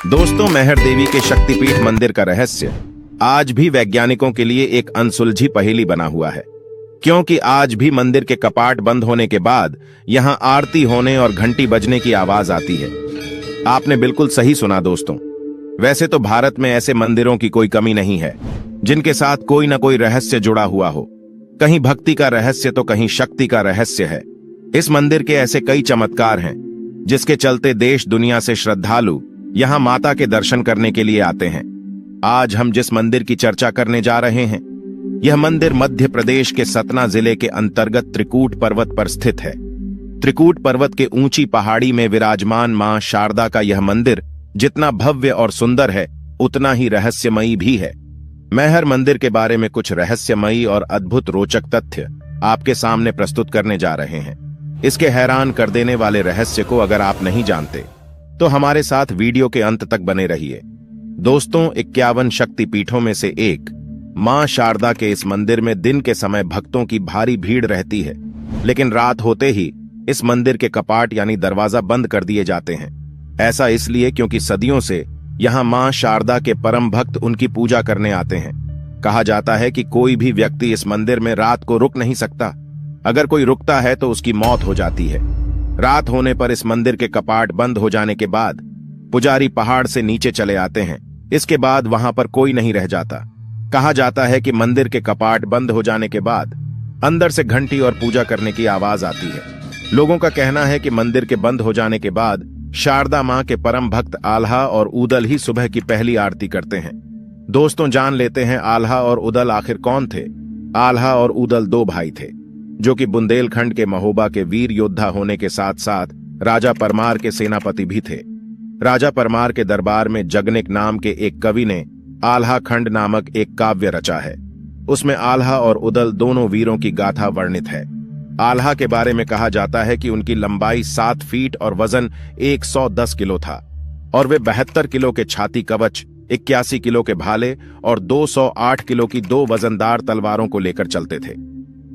दोस्तों, मेहर देवी के शक्तिपीठ मंदिर का रहस्य आज भी वैज्ञानिकों के लिए एक अनसुलझी पहेली बना हुआ है, क्योंकि आज भी मंदिर के कपाट बंद होने के बाद यहां आरती होने और घंटी बजने की आवाज आती है। आपने बिल्कुल सही सुना दोस्तों। वैसे तो भारत में ऐसे मंदिरों की कोई कमी नहीं है जिनके साथ कोई ना कोई रहस्य जुड़ा हुआ हो। कहीं भक्ति का रहस्य तो कहीं शक्ति का रहस्य है। इस मंदिर के ऐसे कई चमत्कार हैं जिसके चलते देश दुनिया से श्रद्धालु यहां माता के दर्शन करने के लिए आते हैं। आज हम जिस मंदिर की चर्चा करने जा रहे हैं, यह मंदिर मध्य प्रदेश के सतना जिले के अंतर्गत त्रिकूट पर्वत पर स्थित है। त्रिकूट पर्वत के ऊंची पहाड़ी में विराजमान मां शारदा का यह मंदिर जितना भव्य और सुंदर है, उतना ही रहस्यमयी भी है। मेहर मंदिर के बारे में कुछ रहस्यमयी और अद्भुत रोचक तथ्य आपके सामने प्रस्तुत करने जा रहे हैं। इसके हैरान कर देने वाले रहस्य को अगर आप नहीं जानते तो हमारे साथ वीडियो के अंत तक बने रहिए। दोस्तों, 51 शक्तिपीठों में से एक मां शारदा के इस मंदिर में दिन के समय भक्तों की भारी भीड़ रहती है, लेकिन रात होते ही इस मंदिर के कपाट यानी दरवाजा बंद कर दिए जाते हैं। ऐसा इसलिए क्योंकि सदियों से यहां मां शारदा के परम भक्त उनकी पूजा करने आते हैं। कहा जाता है कि कोई भी व्यक्ति इस मंदिर में रात को रुक नहीं सकता। अगर कोई रुकता है तो उसकी मौत हो जाती है। रात होने पर इस मंदिर के कपाट बंद हो जाने के बाद पुजारी पहाड़ से नीचे चले आते हैं। इसके बाद वहां पर कोई नहीं रह जाता। कहा जाता है कि मंदिर के कपाट बंद हो जाने के बाद अंदर से घंटी और पूजा करने की आवाज आती है। लोगों का कहना है कि मंदिर के बंद हो जाने के बाद शारदा मां के परम भक्त आल्हा और उदल ही सुबह की पहली आरती करते हैं। दोस्तों, जान लेते हैं आल्हा और उदल आखिर कौन थे। आल्हा और उदल दो भाई थे जो कि बुंदेलखंड के महोबा के वीर योद्धा होने के साथ साथ राजा परमार के सेनापति भी थे। राजा परमार के दरबार में जगनिक नाम के एक कवि ने आल्हा खंड नामक एक काव्य रचा है। उसमें आल्हा और उदल दोनों वीरों की गाथा वर्णित है। आल्हा के बारे में कहा जाता है कि उनकी लंबाई 7 फीट और वजन 110 किलो था और वे 72 किलो के छाती कवच, 81 किलो के भाले और 208 किलो की 2 वजनदार तलवारों को लेकर चलते थे।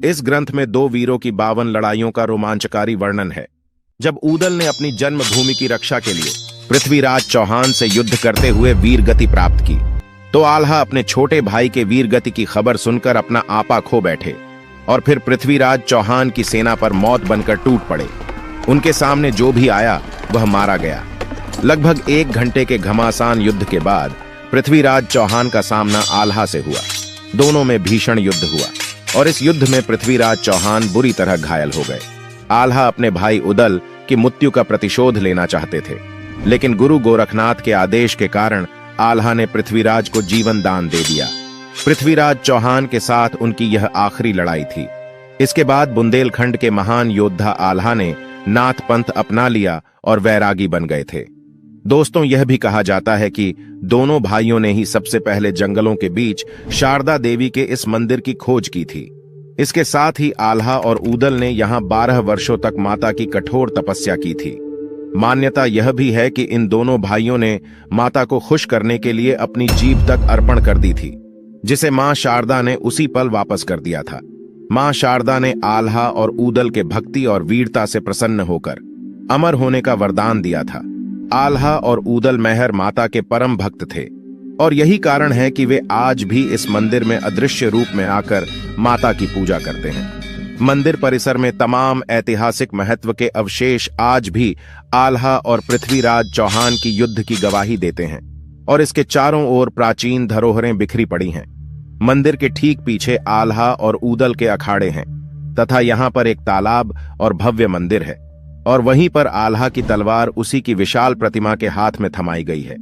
इस ग्रंथ में 2 वीरों की 52 लड़ाइयों का रोमांचकारी वर्णन है। जब उदल ने अपनी जन्मभूमि की रक्षा के लिए पृथ्वीराज चौहान से युद्ध करते हुए वीर गति प्राप्त की, तो आल्हा अपने छोटे भाई के वीर गति की खबर सुनकर अपना आपा खो बैठे और फिर पृथ्वीराज चौहान की सेना पर मौत बनकर टूट पड़े। उनके सामने जो भी आया वह मारा गया। लगभग 1 घंटे के घमासान युद्ध के बाद पृथ्वीराज चौहान का सामना आल्हा से हुआ। दोनों में भीषण युद्ध हुआ और इस युद्ध में पृथ्वीराज चौहान बुरी तरह घायल हो गए। आल्हा अपने भाई उदल की मृत्यु का प्रतिशोध लेना चाहते थे, लेकिन गुरु गोरखनाथ के आदेश के कारण आल्हा ने पृथ्वीराज को जीवन दान दे दिया। पृथ्वीराज चौहान के साथ उनकी यह आखिरी लड़ाई थी। इसके बाद बुंदेलखंड के महान योद्धा आल्हा ने नाथ पंथ अपना लिया और वैरागी बन गए थे। दोस्तों, यह भी कहा जाता है कि दोनों भाइयों ने ही सबसे पहले जंगलों के बीच शारदा देवी के इस मंदिर की खोज की थी। इसके साथ ही आल्हा और उदल ने यहां 12 वर्षों तक माता की कठोर तपस्या की थी। मान्यता यह भी है कि इन दोनों भाइयों ने माता को खुश करने के लिए अपनी जीभ तक अर्पण कर दी थी, जिसे मां शारदा ने उसी पल वापस कर दिया था। मां शारदा ने आल्हा और उदल के भक्ति और वीरता से प्रसन्न होकर अमर होने का वरदान दिया था। आल्हा और उदल मेहर माता के परम भक्त थे और यही कारण है कि वे आज भी इस मंदिर में अदृश्य रूप में आकर माता की पूजा करते हैं। मंदिर परिसर में तमाम ऐतिहासिक महत्व के अवशेष आज भी आल्हा और पृथ्वीराज चौहान की युद्ध की गवाही देते हैं और इसके चारों ओर प्राचीन धरोहरें बिखरी पड़ी हैं। मंदिर के ठीक पीछे आल्हा और उदल के अखाड़े हैं तथा यहाँ पर एक तालाब और भव्य मंदिर है और वहीं पर आल्हा की तलवार उसी की विशाल प्रतिमा के हाथ में थमाई गई है।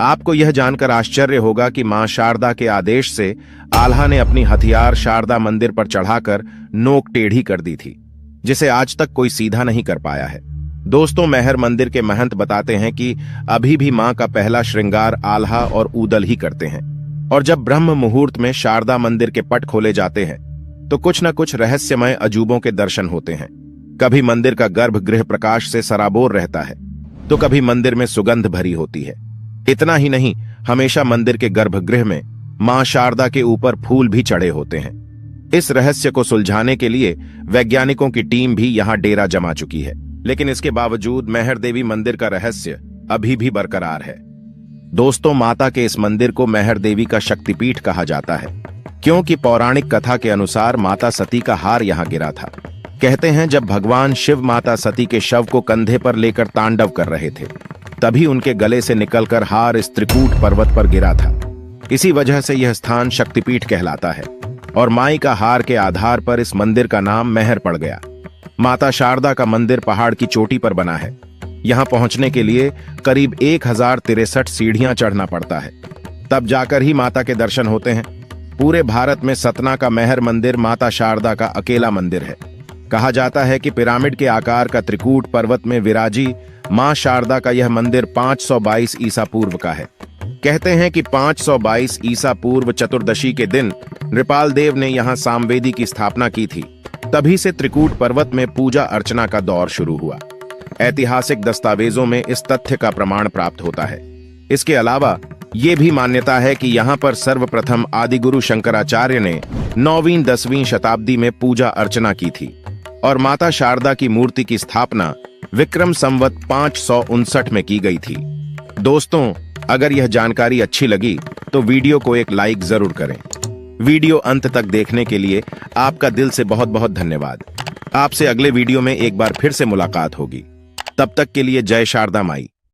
आपको यह जानकर आश्चर्य होगा कि मां शारदा के आदेश से आल्हा ने अपनी हथियार शारदा मंदिर पर चढ़ाकर नोक टेढ़ी कर दी थी, जिसे आज तक कोई सीधा नहीं कर पाया है। दोस्तों, मेहर मंदिर के महंत बताते हैं कि अभी भी मां का पहला श्रृंगार आल्हा और उदल ही करते हैं और जब ब्रह्म मुहूर्त में शारदा मंदिर के पट खोले जाते हैं तो कुछ न कुछ रहस्यमय अजूबों के दर्शन होते हैं। कभी मंदिर का गर्भगृह प्रकाश से सराबोर रहता है तो कभी मंदिर में सुगंध भरी होती है। इतना ही नहीं, हमेशा मंदिर के गर्भगृह में मां शारदा के ऊपर फूल भी चढ़े होते हैं। इस रहस्य को सुलझाने के लिए वैज्ञानिकों की टीम भी यहां डेरा जमा चुकी है, लेकिन इसके बावजूद मेहर देवी मंदिर का रहस्य अभी भी बरकरार है। दोस्तों, माता के इस मंदिर को मैहर देवी का शक्तिपीठ कहा जाता है, क्योंकि पौराणिक कथा के अनुसार माता सती का हार यहाँ गिरा था। कहते हैं जब भगवान शिव माता सती के शव को कंधे पर लेकर तांडव कर रहे थे, तभी उनके गले से निकलकर हार इस त्रिकूट पर्वत पर गिरा था। इसी वजह से यह स्थान शक्तिपीठ कहलाता है और माई का हार के आधार पर इस मंदिर का नाम मैहर पड़ गया। माता शारदा का मंदिर पहाड़ की चोटी पर बना है। यहाँ पहुंचने के लिए करीब 1063 सीढ़ियां चढ़ना पड़ता है, तब जाकर ही माता के दर्शन होते हैं। पूरे भारत में सतना का मैहर मंदिर माता शारदा का अकेला मंदिर है। कहा जाता है कि पिरामिड के आकार का त्रिकूट पर्वत में विराजी मां शारदा का यह मंदिर 522 ईसा पूर्व का है। कहते हैं कि 522 ईसा पूर्व चतुर्दशी के दिन नृपाल देव ने यहाँ सामवेदी की स्थापना की थी। तभी से त्रिकूट पर्वत में पूजा अर्चना का दौर शुरू हुआ। ऐतिहासिक दस्तावेजों में इस तथ्य का प्रमाण प्राप्त होता है। इसके अलावा ये भी मान्यता है कि यहाँ पर सर्वप्रथम आदिगुरु शंकराचार्य ने 9वीं-10वीं शताब्दी में पूजा अर्चना की थी और माता शारदा की मूर्ति की स्थापना विक्रम संवत 559 में की गई थी। दोस्तों, अगर यह जानकारी अच्छी लगी तो वीडियो को एक लाइक जरूर करें। वीडियो अंत तक देखने के लिए आपका दिल से बहुत बहुत धन्यवाद। आपसे अगले वीडियो में एक बार फिर से मुलाकात होगी। तब तक के लिए जय शारदा माई।